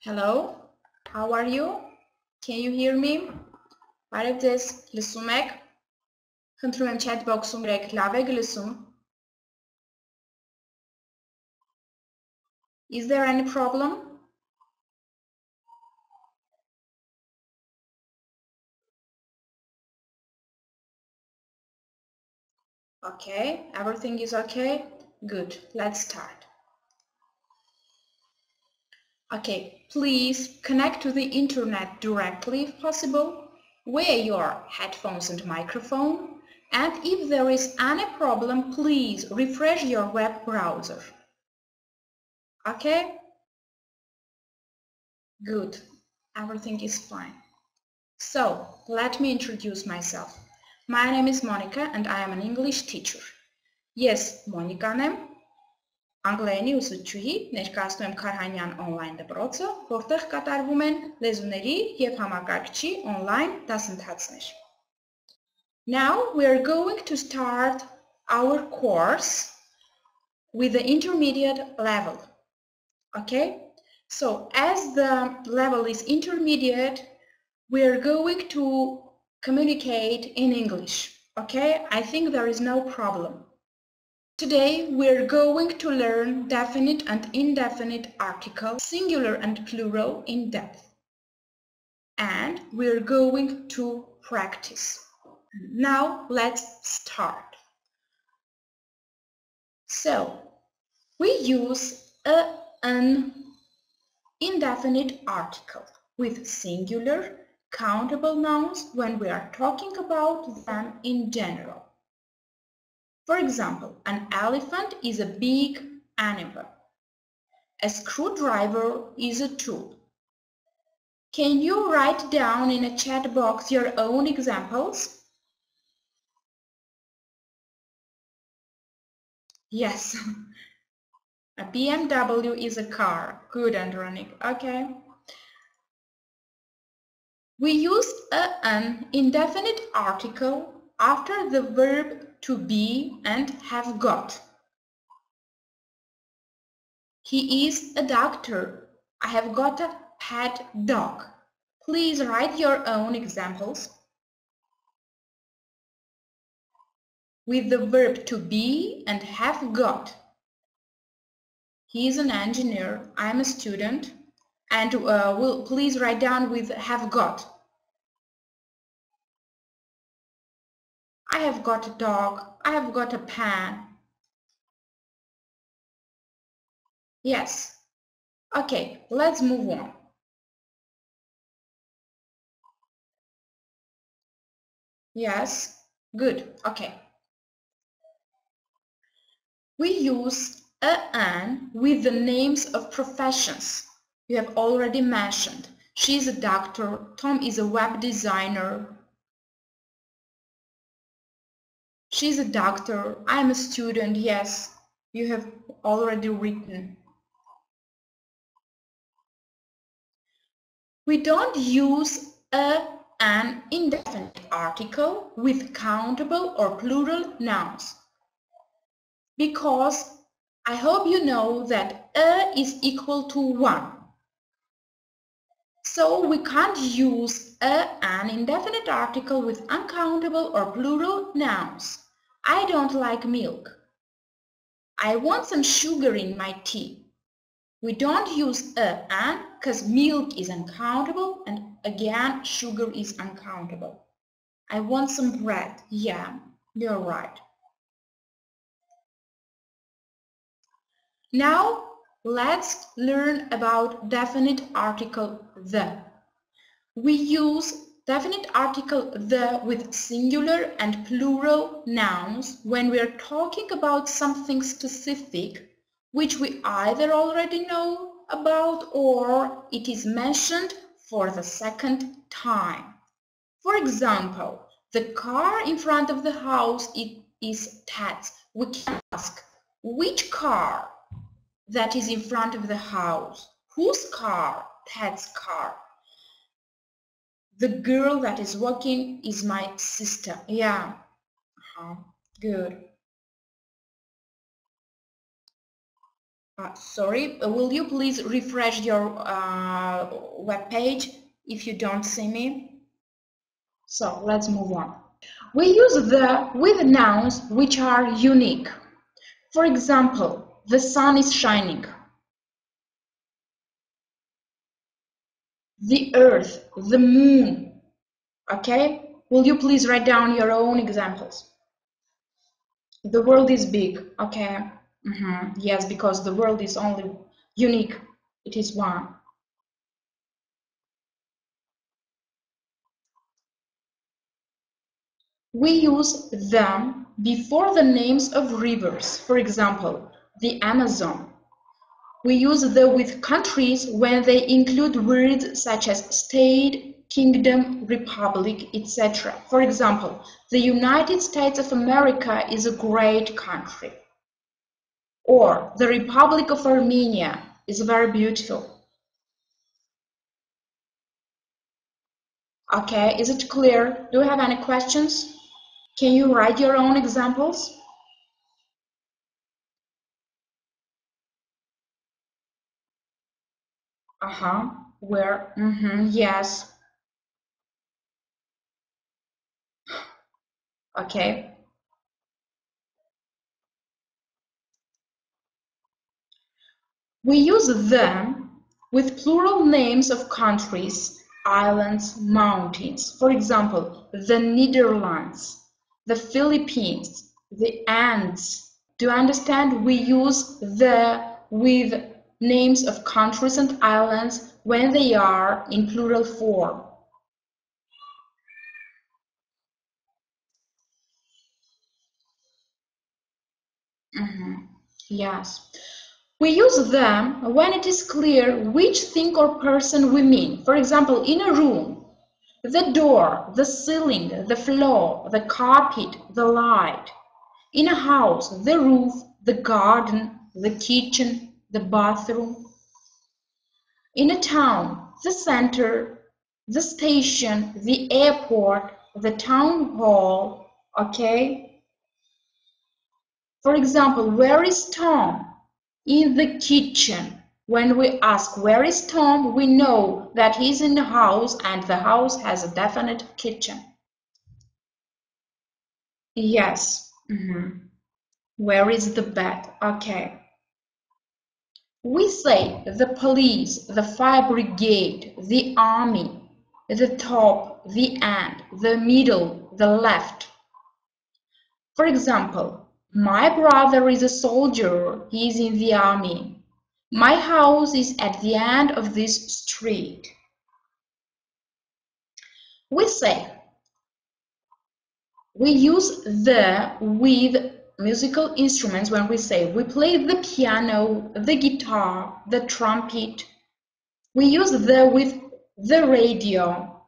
Hello, how are you? Can you hear me? Բարև լսում եք? Խնդրում եմ chat box-ում գրեք, լավ եք լսում? Is there any problem? Okay, everything is okay? Good, let's start. Okay, please connect to the internet directly if possible. Wear your headphones and microphone. And if there is any problem, please refresh your web browser. Okay? Good. Everything is fine. So, let me introduce myself. My name is Monica and I am an English teacher. Yes, Monica-ն եմ, անգլերենի ուսուցչուհի, ներկայացնում եմ Karhanyan online դպրոցը, որտեղ կատարվում են լեզուների և համակարգչի online դասընթացներ. Now we are going to start our course with the intermediate level. Okay? So, as the level is intermediate, we are going to communicate in English. Okay? I think there is no problem. Today we are going to learn definite and indefinite articles, singular and plural in depth. And we are going to practice. Now let's start. So, we use an indefinite article with singular, countable nouns when we are talking about them in general. For example, an elephant is a big animal. A screwdriver is a tool. Can you write down in a chat box your own examples? Yes. A BMW is a car. Good, Andronik. Okay. We use an indefinite article after the verb to be and have got. He is a doctor. I have got a pet dog. Please write your own examples. With the verb to be and have got. He is an engineer. I am a student. And please write down with have got. I have got a dog. I have got a pen. Yes. Okay, let's move on. Yes. Good. Okay. We use an with the names of professions. You have already mentioned. She is a doctor. Tom is a web designer. She's a doctor. I'm a student. Yes, you have already written. We don't use an indefinite article with countable or plural nouns because I hope you know that is equal to 1. So we can't use an indefinite article with uncountable or plural nouns. I don't like milk. I want some sugar in my tea. We don't use an because milk is uncountable and again sugar is uncountable. I want some bread. Yeah, you're right. Now let's learn about definite article the. We use definite article the with singular and plural nouns when we are talking about something specific which we either already know about or it is mentioned for the second time. For example, the car in front of the house is Ted's. We can ask, which car that is in front of the house? Whose car? Ted's car. The girl that is walking is my sister. Yeah. Good. Sorry, will you please refresh your web page if you don't see me? So let's move on. We use the with nouns which are unique. For example, the sun is shining. The earth, the moon. Okay? Will you please write down your own examples? The world is big. Okay. Yes, because the world is only unique. It is one. We use them before the names of rivers. For example, the Amazon. We use the with countries when they include words such as state, kingdom, republic, etc. For example, the United States of America is a great country. Or the Republic of Armenia is very beautiful. Okay, is it clear? Do you have any questions? Can you write your own examples? Where? Yes. Okay. We use them with plural names of countries, islands, mountains. For example, the Netherlands, the Philippines, the Andes. Do you understand? We use the with names of countries and islands when they are in plural form. Yes. We use them when it is clear which thing or person we mean. For example, in a room, the door, the ceiling, the floor, the carpet, the light. In a house, the roof, the garden, the kitchen, the bathroom. In a town, the center, the station, the airport, the town hall. Okay? For example, where is Tom? In the kitchen. When we ask where is Tom, we know that he's in the house and the house has a definite kitchen. Yes. Where is the bed? Okay. We say the police, the fire brigade, the army, the top, the end, the middle, the left. For example, my brother is a soldier, he is in the army. My house is at the end of this street. We say, we use the with musical instruments when we say we play the piano, the guitar, the trumpet. We use the with the radio.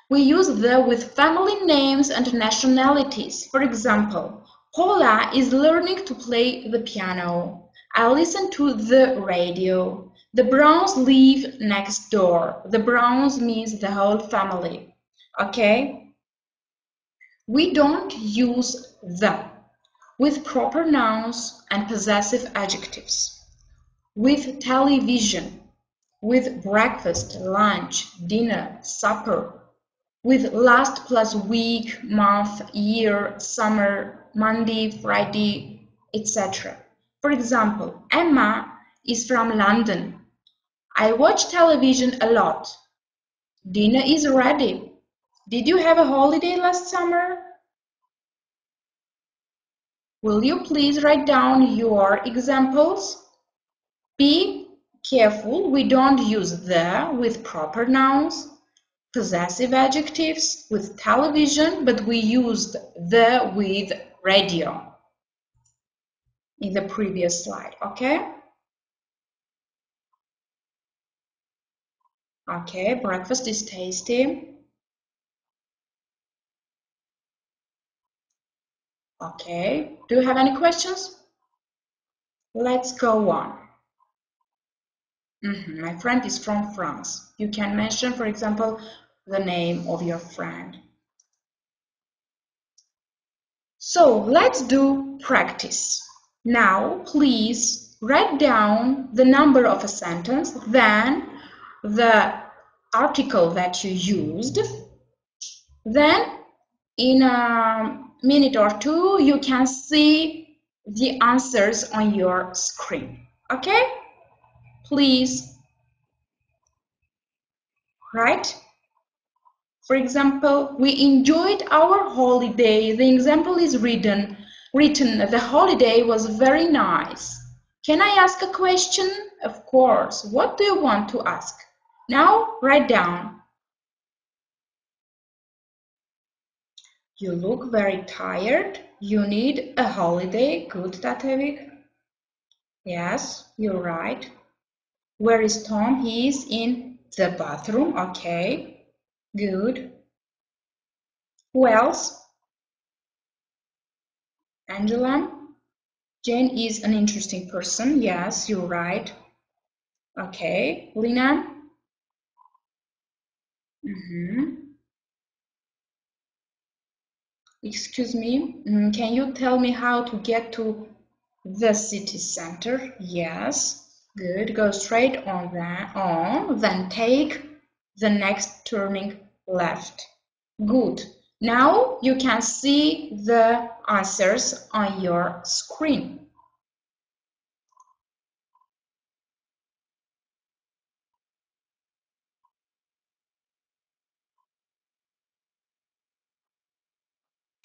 We use the with family names and nationalities. For example, Paula is learning to play the piano. I listen to the radio. The Browns live next door. The Browns means the whole family. Okay? We don't use the with proper nouns and possessive adjectives. With television. With breakfast, lunch, dinner, supper. With last plus week, month, year, summer, Monday, Friday, etc. For example, Emma is from London. I watch television a lot. Dinner is ready. Did you have a holiday last summer? Will you please write down your examples? Be careful, we don't use the with proper nouns. Possessive adjectives with television, but we used the with radio in the previous slide, okay? Okay, breakfast is tasty. Okay, do you have any questions? Let's go on. My friend is from France. You can mention, for example, the name of your friend. So let's do practice. Now, please write down the number of a sentence, then the article that you used. Then in a minute or two, you can see the answers on your screen. Okay? Please write. For example, we enjoyed our holiday. The example is written. The holiday was very nice. Can I ask a question? Of course. What do you want to ask? Now write down. You look very tired. You need a holiday. Good, Tatevik. Yes, you're right. Where is Tom? He is in the bathroom. Okay, good. Who else? Angela. Jane is an interesting person. Yes, you're right. Okay, Lina. Excuse me. Can you tell me how to get to the city center? Yes. Good. Go straight on then take the next turning left. Good. Now you can see the answers on your screen.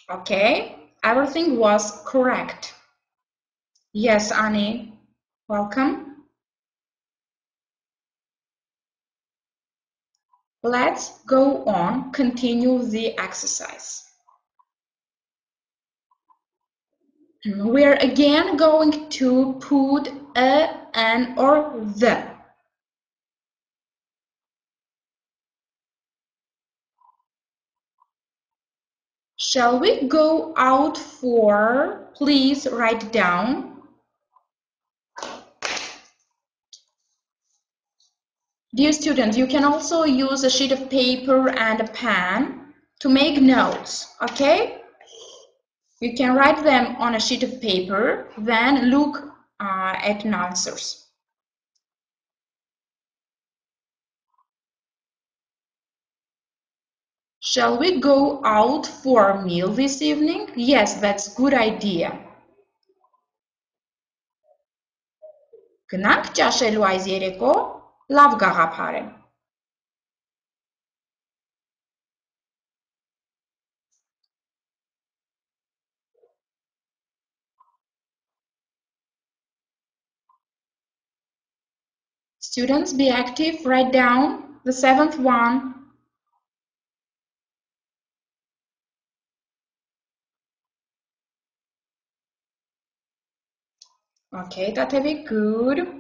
Okay, everything was correct. Yes, Annie, welcome. Let's go on, continue the exercise. We're again going to put a, an, or the. Shall we go out for? Please write down. Dear students, you can also use a sheet of paper and a pen to make notes, okay? You can write them on a sheet of paper, then look at answers. Shall we go out for a meal this evening? Yes, that's a good idea. Գնանք ճաշելու այս երեկո, լավ գաղափար է։ Students, be active, write down the seventh one. Okay, Tatevi, good.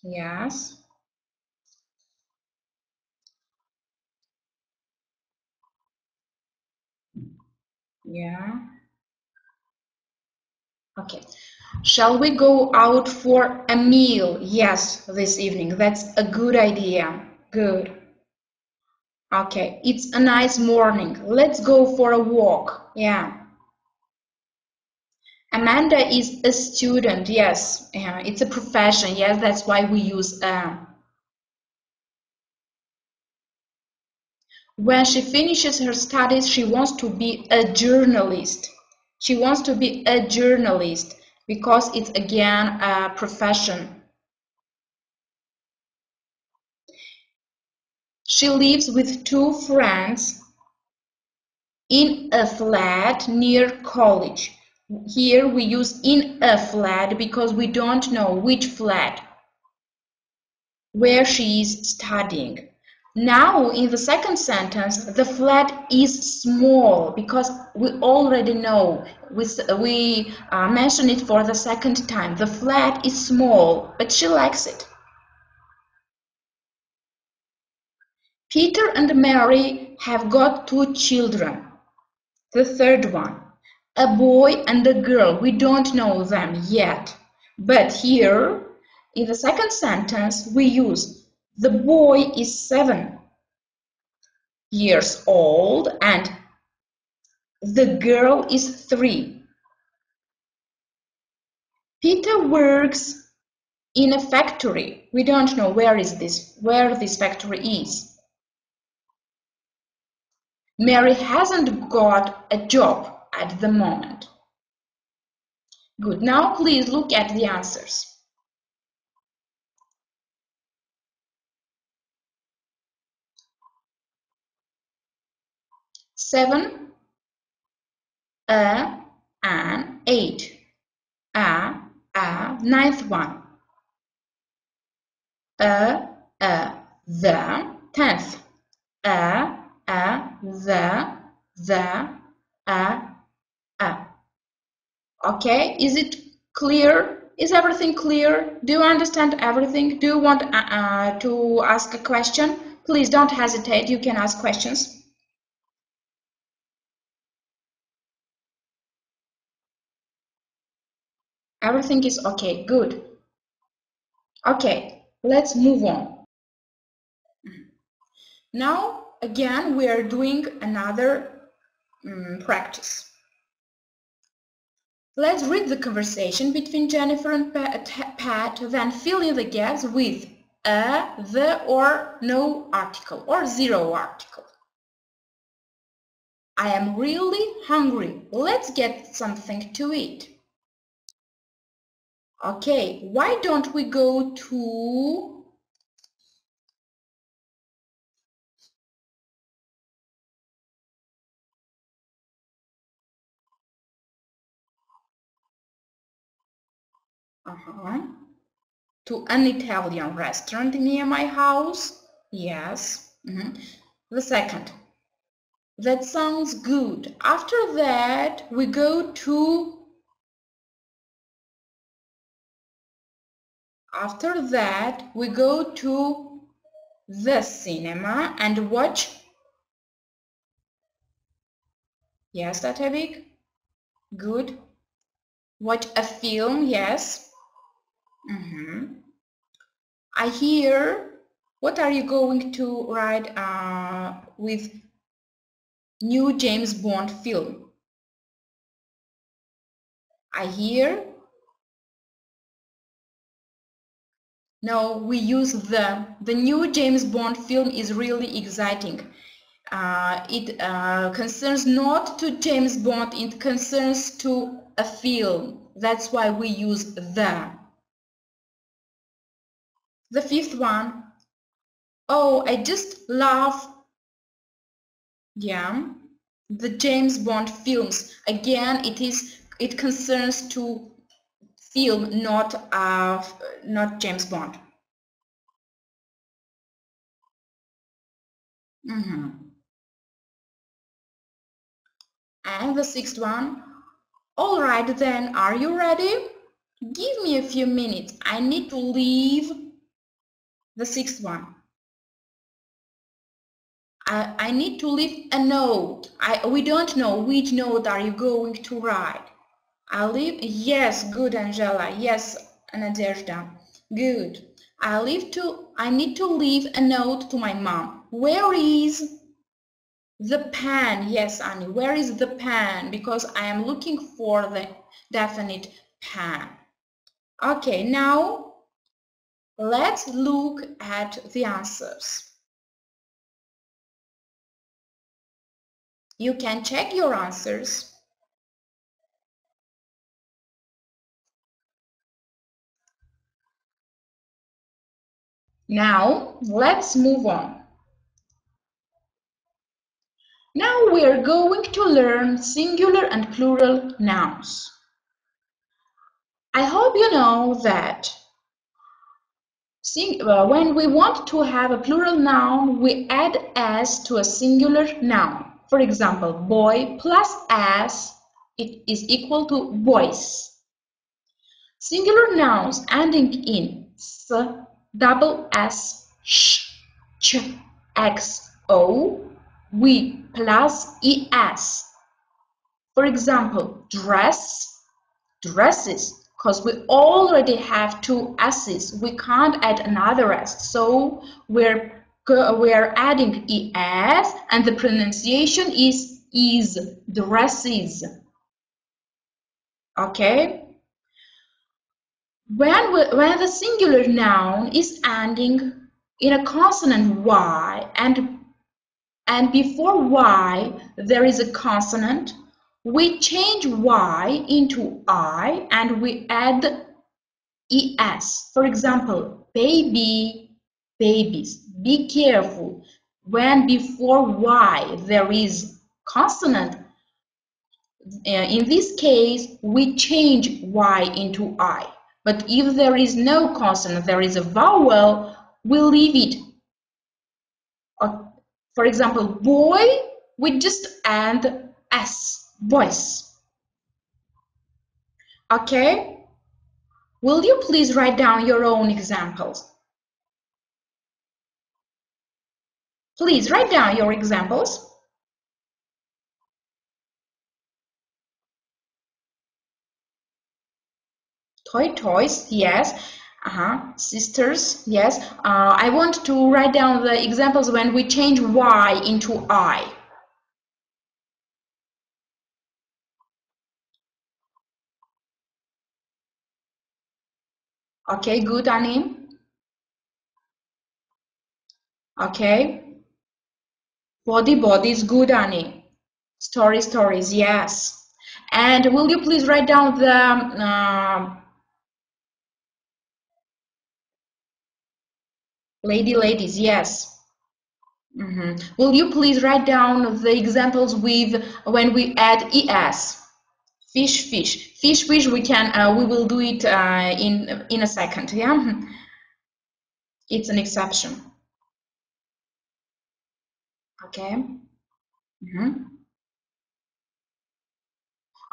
Yes. Yeah. Okay. Shall we go out for a meal? Yes, this evening. That's a good idea. Good. Okay, it's a nice morning. Let's go for a walk. Yeah. Amanda is a student. Yes. It's a profession. Yes, that's why we use When she finishes her studies, she wants to be a journalist. She wants to be a journalist because it's again a profession. She lives with two friends in a flat near college. Here we use in a flat because we don't know which flat where she is studying. Now, in the second sentence, the flat is small because we already know. We mention it for the second time. The flat is small, but she likes it. Peter and Mary have got two children. The third one, a boy and a girl. We don't know them yet. But here, in the second sentence, we use The boy is 7 years old and the girl is 3. Peter works in a factory. We don't know where this factory is. Mary hasn't got a job at the moment. Good. Now please look at the answers. 7, and 8. Ninth one. The 10th. Okay, is it clear? Is everything clear? Do you understand everything? Do you want to ask a question? Please don't hesitate, you can ask questions. Everything is okay, good. Okay, let's move on. Now, again, we are doing another practice. Let's read the conversation between Jennifer and Pat, then fill in the gaps with a, the, or no article, or zero article. I am really hungry. Let's get something to eat. Okay, why don't we go to to an Italian restaurant near my house? Yes. The second. That sounds good. After that, we go to the cinema and watch. Yes, Tatevik? Good. Watch a film, yes. I hear. What are you going to write with new James Bond film? I hear. No, we use the new James Bond film is really exciting. It concerns not to James Bond, it concerns to a film. That's why we use the. The fifth one. Oh, I just love, the James Bond films. Again, it concerns to film, not James Bond. And the sixth one. All right then, are you ready? Give me a few minutes. I need to leave. The sixth one. I need to leave a note. We don't know which note are you going to write. I'll leave. Yes, good, Angela. Yes, Nadezhda. Good. I need to leave a note to my mom. Where is the pen? Yes, Annie. Where is the pen? Because I am looking for the definite pen. Okay, now let's look at the answers. You can check your answers. Now, let's move on. Now we are going to learn singular and plural nouns. I hope you know that when we want to have a plural noun, we add s to a singular noun. For example, boy plus s, it is equal to boys. Singular nouns ending in s, double s, sh, ch, x, o, we plus es. For example, dress, dresses, because we already have two s's. We can't add another s. So we're adding es, and the pronunciation is dresses. Okay. When the singular noun is ending in a consonant y and before y there is a consonant, we change y into I and we add es. For example, baby, babies. Be careful. When before y there is consonant, in this case we change y into I. But if there is no consonant, there is a vowel, we leave it. For example, boy, we just add s, boys. Okay? Will you please write down your own examples? Please write down your examples. Toys, yes. Sisters, yes. I want to write down the examples when we change y into I. Okay, good, Annie. Okay. Body is good, Annie. Stories, yes. And will you please write down the ladies, yes. Will you please write down the examples with when we add es? Fish. We can. We will do it in a second. Yeah, it's an exception. Okay.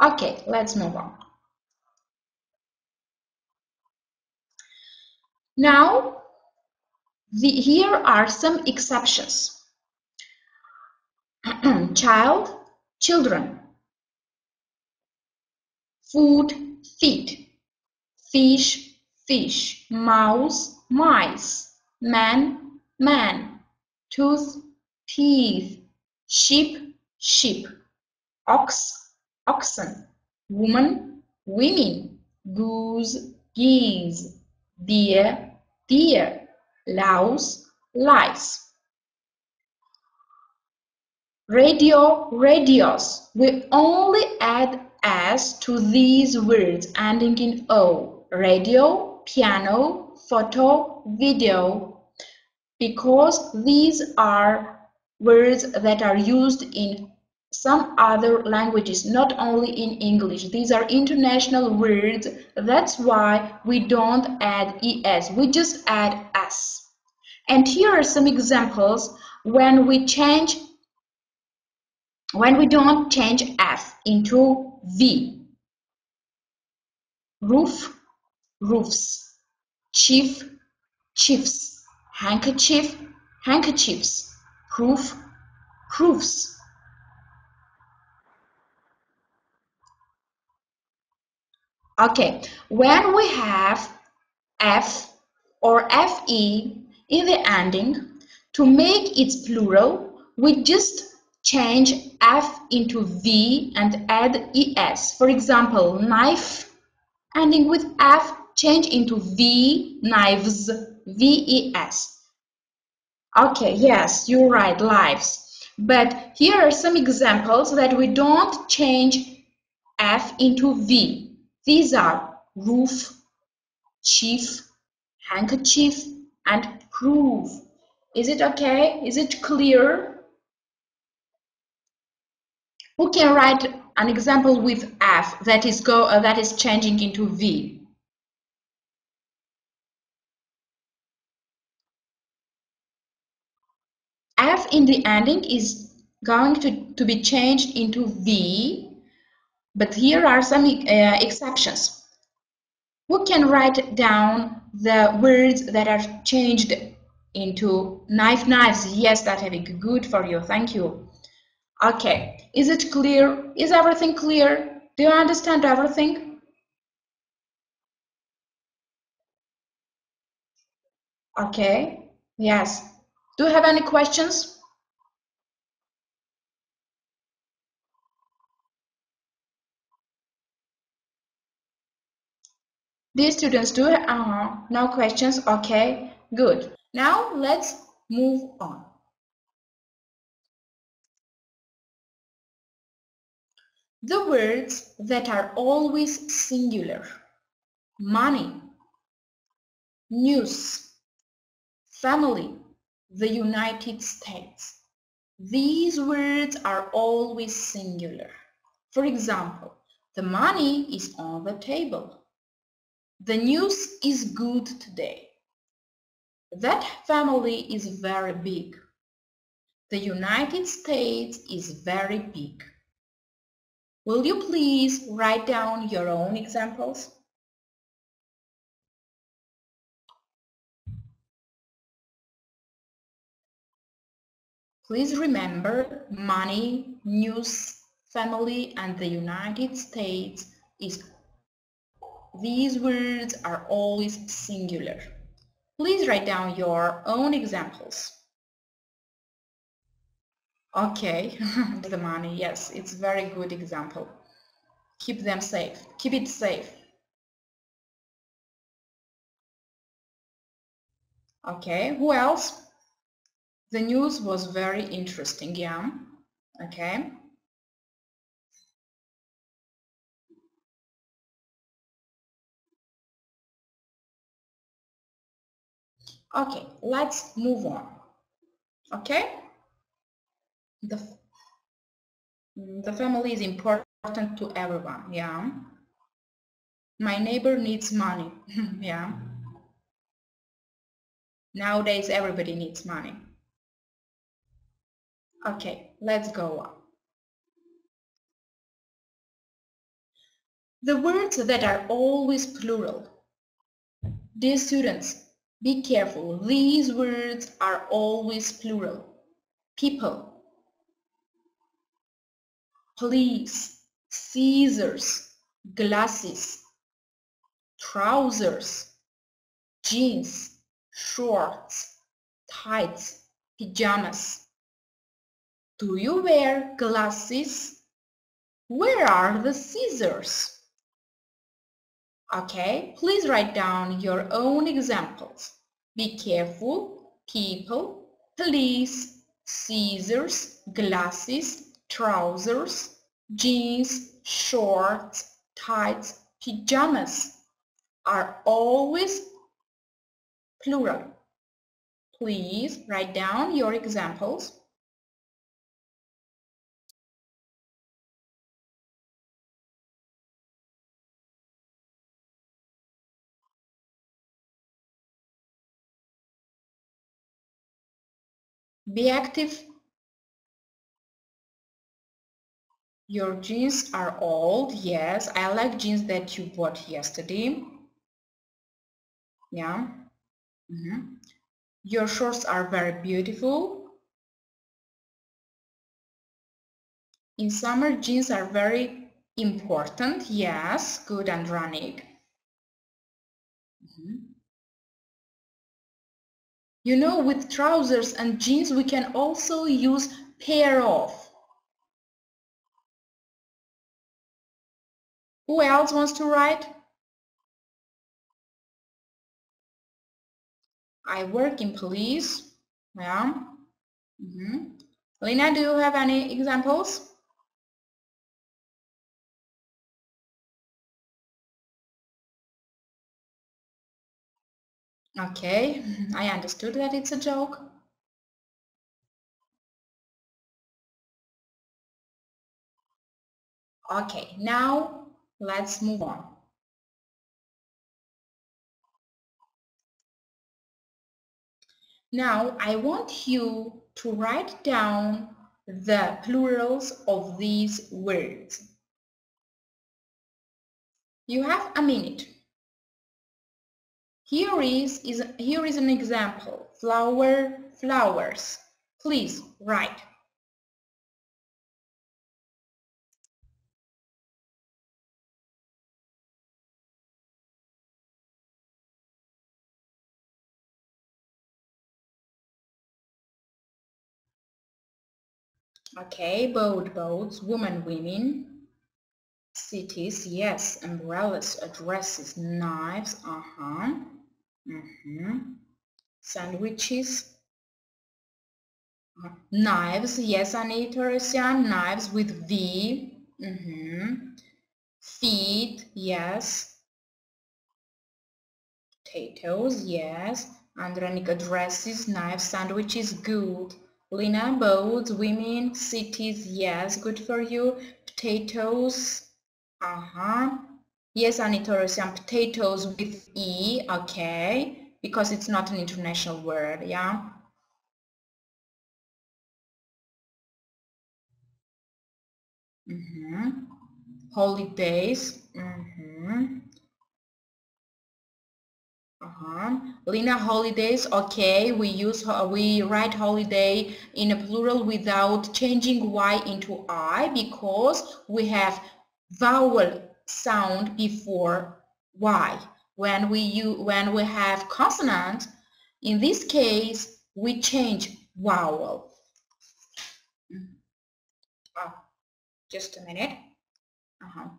Okay. Let's move on. Now, here are some exceptions. Child, children. Food, feed. Fish. Mouse, mice. Man. Tooth, teeth. Sheep. Oxen. Women. Goose, geese. Deer. Louse, lice. Radios. We only add s to these words ending in o. Radio, piano, photo, video, because these are words that are used in some other languages, not only in English. These are international words. That's why we don't add es. We just add s. And here are some examples when we don't change f into v. Roof, roofs. Chiefs. Handkerchief, handkerchiefs. Proof, proofs. Okay, when we have f or fe in the ending, to make its plural, we just change f into v and add es. For example, knife ending with f, change into v, knives, ves. Okay, yes, you're right, lives. But here are some examples that we don't change f into v. These are roof, chief, handkerchief, and proof. Is it okay? Is it clear? Who can write an example with f that is changing into v? F in the ending is going to be changed into v, but here are some exceptions. Who can write down the words that are changed into knives? Yes, that would be good for you. Thank you. Okay, is it clear? Is everything clear? Do you understand everything? Okay. Yes. Do you have any questions? These students do no questions. Okay, good. Now let's move on. The words that are always singular: money, news, family, the United States. These words are always singular. For example, the money is on the table. The news is good today. That family is very big. The United States is very big. Will you please write down your own examples? Please remember, money, news, family, and the United States is these words are always singular. Please write down your own examples. Okay, the money, yes, it's a very good example. Keep them safe. Keep it safe. Okay, who else? The news was very interesting, yeah. Okay. Okay, let's move on. Okay? The family is important to everyone, yeah. My neighbor needs money, yeah. Nowadays everybody needs money. Okay, let's go on. The words that are always plural. Dear students, be careful. These words are always plural. People, police, scissors, glasses, trousers, jeans, shorts, tights, pajamas. Do you wear glasses? Where are the scissors? Okay, please write down your own examples. Be careful, people, police, scissors, glasses, trousers, jeans, shorts, tights, pajamas are always plural. Please write down your examples. Be active. Your jeans are old. Yes, I like jeans that you bought yesterday. Yeah. Your shorts are very beautiful. In summer, jeans are very important. Yes, good and running. You know, with trousers and jeans, we can also use pair of. Who else wants to write? I work in police. Yeah. Lina, do you have any examples? Okay, I understood that it's a joke. Okay, now let's move on. Now I want you to write down the plurals of these words. You have a minute. Here is an example. Flower, flowers. Please write. Okay, boat, boats, woman, women, cities, yes, umbrellas, addresses, knives, sandwiches, knives, yes, Anita Rosian, knives with V, feet, yes, potatoes, yes, Andronic addresses, knives, sandwiches, good. Lina, boats, women, cities, yes, good for you. Potatoes, yes, Anita Rosian, potatoes with E, okay, because it's not an international word, yeah. Holidays, Lina, holidays, okay, we write holiday in a plural without changing Y into I because we have vowel sound before Y. When we have consonant, in this case, we change vowel. Just a minute.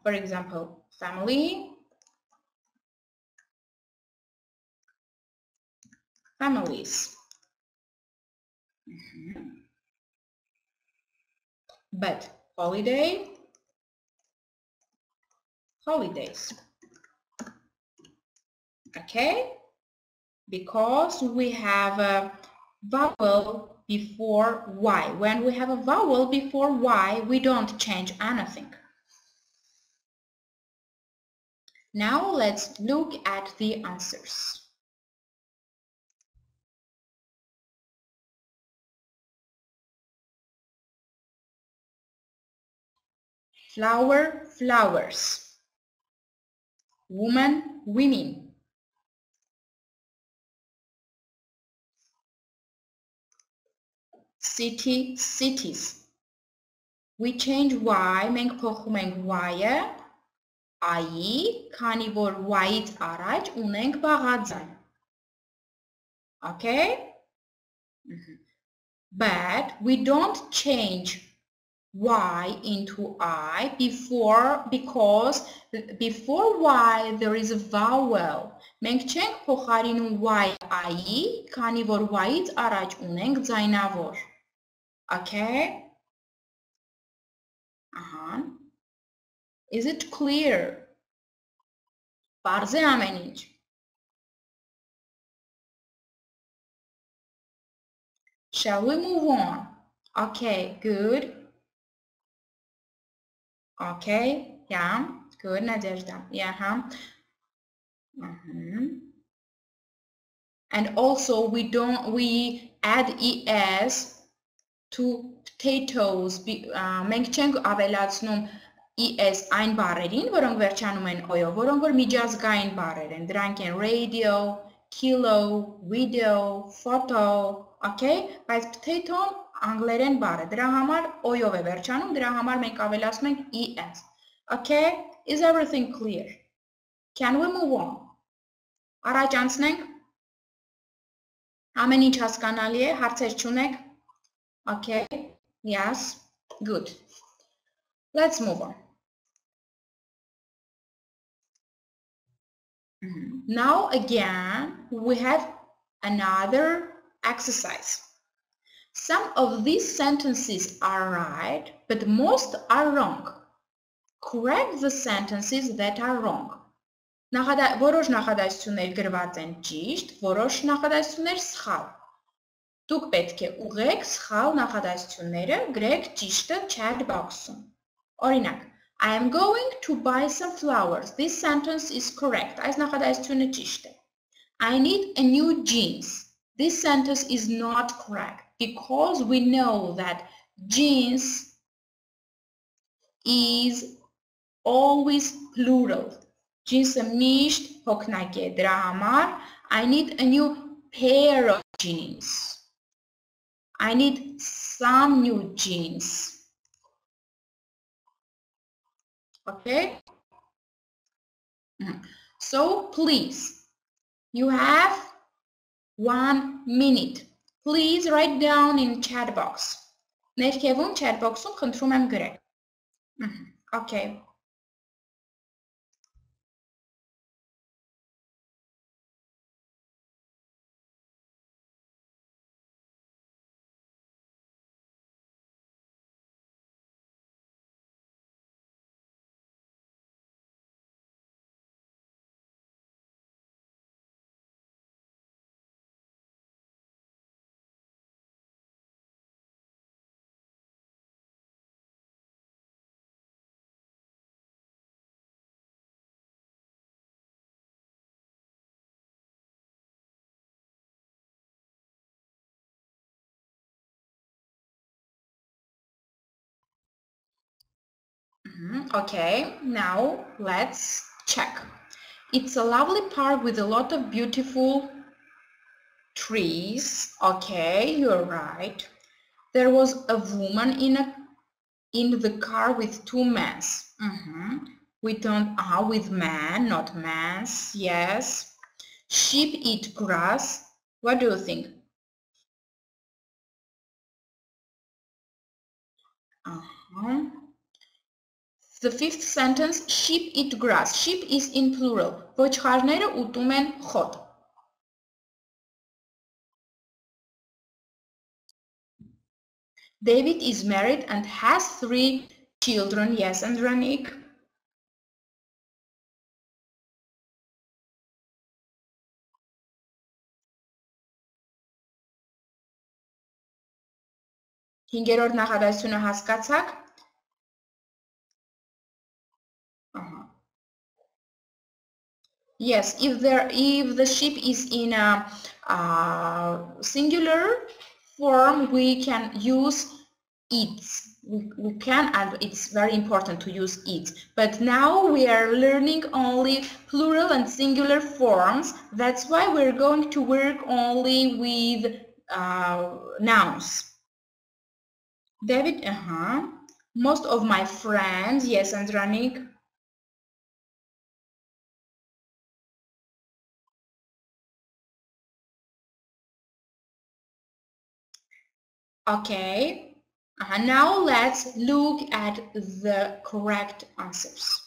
For example, family, families. But holiday, holidays. Okay? Because we have a vowel before Y. When we have a vowel before Y, we don't change anything. Now let's look at the answers. Flower, flowers. Woman, women. City, cities. We change Y, մենք փոխում ենք Y-ը I-ի, քանի որ Y-ից առաջ ունենք բաղաձայն. Okay? But we don't change Y into I because before Y there is a vowel. Մենք չենք փոխարինում Y I-ի, քանի որ Y-ից առաջ ունենք ձայնավոր. Okay? Is it clear? Պարզ է ամեն ինչ. Shall we move on? Okay, good. Okay, yeah, good, Nadezhda. Yeah, And also we add es to potatoes. Մենք չենք ավելացնում es այն բառերին, որոնք վերջանում են օյով, որոնք որ միջազգային բառեր են։ Դրանք են radio, kilo, video, photo, okay? Բայց potato-ն անգլերեն բառ է։ Դրա համար օյով է վերջանում, դրա համար մենք ավելացնում ենք es. Okay? Is everything clear? Can we move on? Առաջ անցնենք։ Ամեն ինչ հասկանալի է, հարցեր չունեք։ Okay? Yes. Good. Let's move on. Now again, we have another exercise. Some of these sentences are right, but most are wrong. Correct the sentences that are wrong. Որոշ նախադասություններ գրված են ճիշտ, որոշ նախադասություններ սխալ։ Դուք պետք է ուղղեք սխալ նախադասությունները, գրեք ճիշտը chat box-ում։ Օրինակ, I am going to buy some flowers. This sentence is correct. Այս նախադասությունը ճիշտ է։ I need a new jeans. This sentence is not correct because we know that jeans is always plural. Jeans-ը միշտ հոգնակ է, դրա համար I need a new pair of jeans. I need some new jeans. Okay? So please, you have 1 minute. Please write down in chat box. Ներքևում chat box-ում խնդրում եմ գրեք։ Okay. Okay, now let's check. It's a lovely park with a lot of beautiful trees. Okay, you're right. There was a woman in the car with two men. We don't with man, not mans. Yes. Sheep eat grass. What do you think? The fifth sentence, sheep eat grass. Sheep is in plural. Ոչխարները ուտում են խոտ. David is married and has 3 children. Yes, Andranik. Հինգերորդ նախադասությունը հասկացաք? Yes, if the sheep is in a singular form, we can use eats. We can, and it's very important to use eats. But now we are learning only plural and singular forms. That's why we're going to work only with nouns. David, most of my friends, yes, Andranik. Okay, now let's look at the correct answers.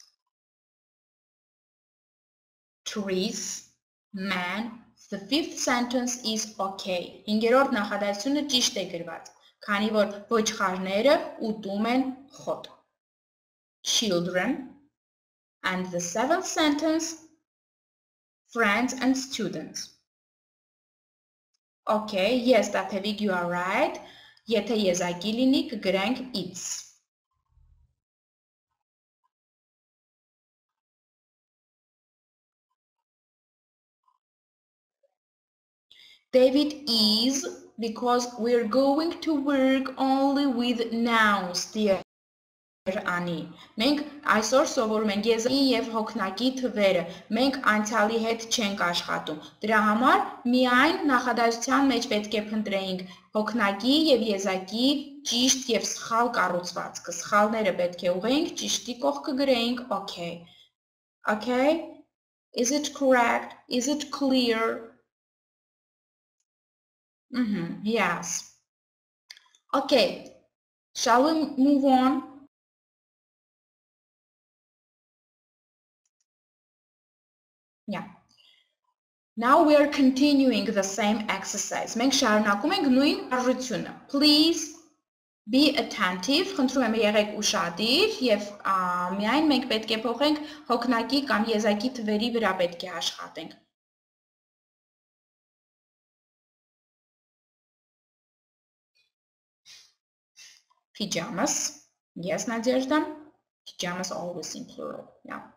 Trees, man, the fifth sentence is okay. Հինգերորդ նախադասությունը ճիշտ է գրված, քանի որ ոչխարները ուտում են խոտ. Children, and the seventh sentence, friends and students. Okay, yes, Tatevik, you are right. Եթե եզակի լինի, կգրենք it's. David is, because we're going to work only with nouns, dear Ani. Մենք այսօր սովորում ենք եզակի եւ հոգնակի թվերը։ Մենք անցյալի հետ չենք աշխատում։ Դրա համար միայն նախադասության մեջ պետք է փնտրեինք հոգնակի եւ եզակի ճիշտ եւ սխալ կառուցվածքը։ Սխալները պետք է ուղղենք, ճիշտի կողքը գրեինք, okay. Okay? Is it correct? Is it clear? Yes. Okay. Shall we move on? Yeah. Now we are continuing the same exercise. Մենք շարունակում ենք նույն արժությունը. Please be attentive. Խնդրում եմ եղեք ուշադիր եւ միայն մենք պետք է փոխենք հոգնակի կամ եզակի թվերի վրա պետք է աշխատենք. Pajamas. Yes, Nadezhda. Pajamas always in plural. Yeah.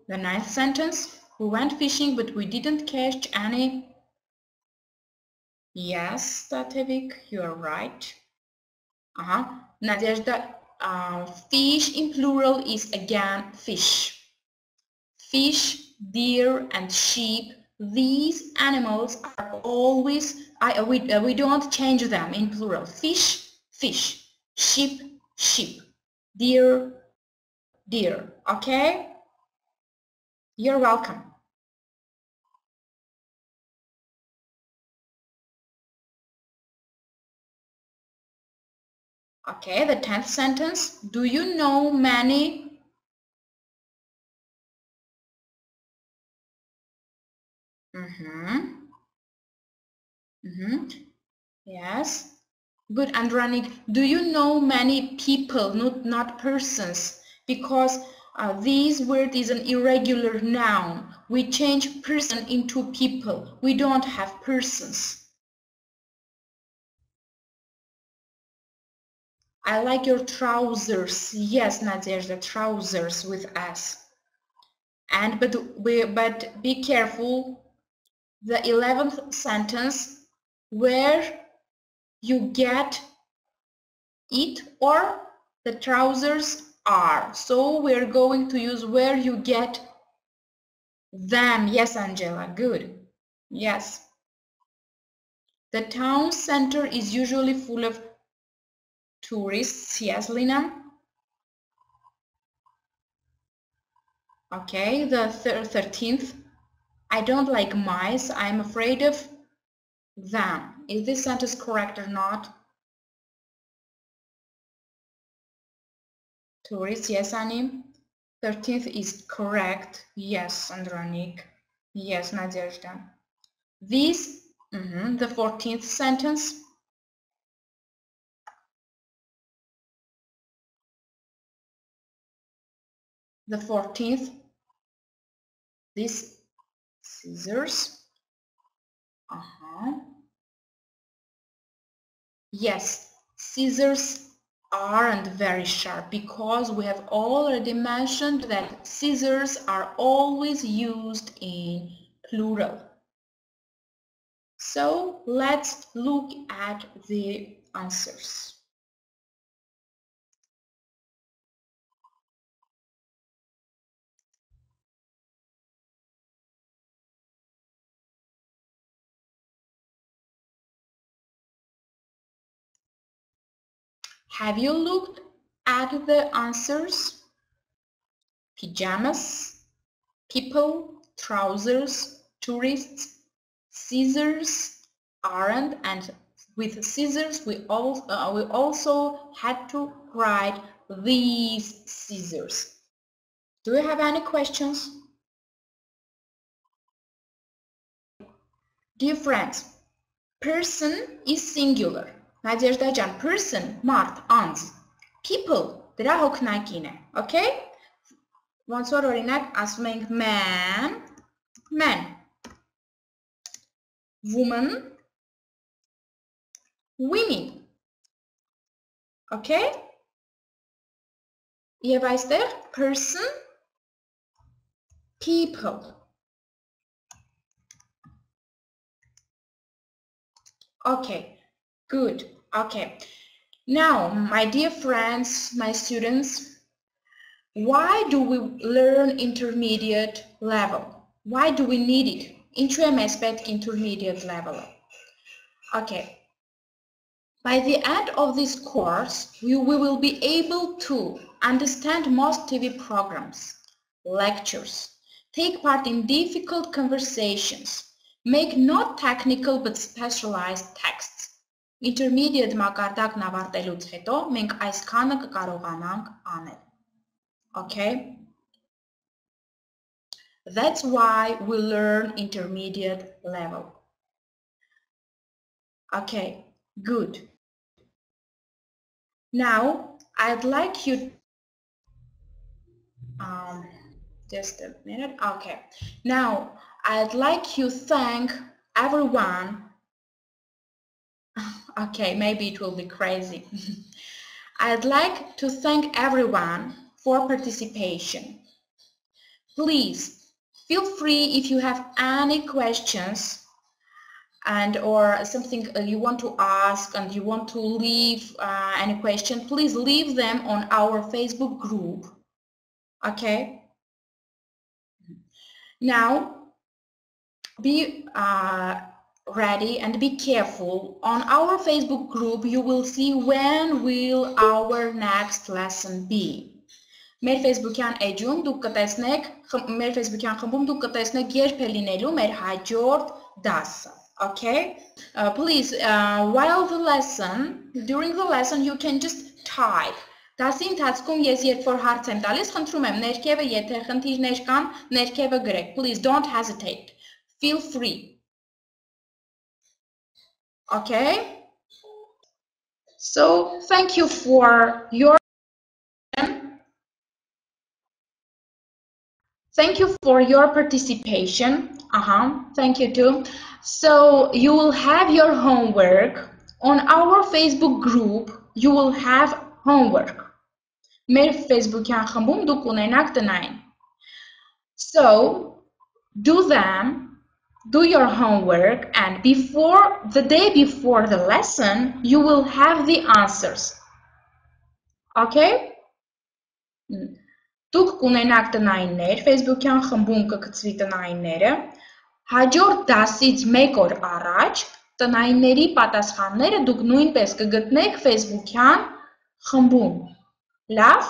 The ninth sentence, we went fishing but we didn't catch any. Yes, Tatevik, you are right. Nadezhda, fish in plural is again fish. Fish, deer and sheep, these animals are always, we don't change them in plural. Fish, fish, sheep, sheep, deer, deer, okay? You're welcome. Okay, the 10th sentence. Do you know many? Yes. Good, Andranik. Do you know many people, not persons? Because this word is an irregular noun. We change person into people. We don't have persons. I like your trousers. Yes, Nadezhda, trousers with S. And but be careful. The 11th sentence, where you get it or the trousers are. So we're going to use where you get them. Yes, Angela, good. Yes. The town center is usually full of tourists. Yes, Lina. Okay, the 13th. I don't like mice. I'm afraid of them. Is this sentence correct or not? Tourists, yes, Annie. 13th is correct. Yes, Andronik. Yes, Nadezhda. This, the 14th sentence. The 14th, this scissors. Yes, scissors aren't very sharp because we have already mentioned that scissors are always used in plural. So let's look at the answers. Have you looked at the answers? Pajamas, people, trousers, tourists, scissors, aren't, and with scissors we also had to write these scissors. Do you have any questions? Dear friends, person is singular. Nadezhda, person, մարդ, անձ. People, դրա հոգնակին է, okay? Ոնց որ օրինակ ասում ենք man, man. Woman, women. Okay? Եվ այստեղ person, people. Okay, good. Okay. Now, my dear friends, my students, why do we learn intermediate level? Why do we need it? Ինչու եմ ասպետք intermediate level? Okay. By the end of this course, we will be able to understand most TV programs, lectures, take part in difficult conversations, make not technical but specialized texts. Intermediate մակարդակն ավարտելուց հետո մենք այսքանը կկարողանանք անել. Okay? That's why we learn intermediate level. Okay, good. Now, I'd like you... just a minute. Okay. Now, I'd like you to thank everyone. Okay, maybe it will be crazy. I'd like to thank everyone for participation. Please feel free if you have any questions and or something you want to ask and you want to leave any question, please leave them on our Facebook group. Okay? Now, be ready and be careful. On our Facebook group, you will see when will our next lesson be. Մեր Facebook-յան էջում դուք կտեսնեք, մեր Facebook-յան խմբում դուք կտեսնեք երբ է լինելու մեր հաջորդ դասը. Okay? Please, while the lesson, during the lesson, you can just type. Դասի ընթացքում ես երբ որ հարց եմ տալիս, խնդրում եմ ներքևը, եթե խնդիրներ կան, ներքևը գրեք. Please don't hesitate. Feel free. Okay? So, thank you for your participation. Thank you too. So, you will have your homework. On our Facebook group, you will have homework. Մեր Facebook-յան խմբում դուք ունենաք տնային. So, do them, do your homework, and the day before the lesson, you will have the answers. Okay? Դուք կունենաք տնայիններ, Facebook-յան խմբում կգծվի տնայինները, հաջորդ դասից 1 օր առաջ տնայինների պատասխանները դուք նույնպես կգտնեք Facebook-յան խմբում. Լավ?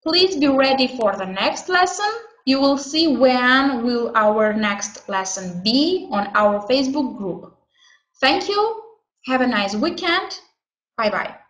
Please be ready for the next lesson. You will see when will our next lesson be on our Facebook group. Thank you. Have a nice weekend. Bye-bye.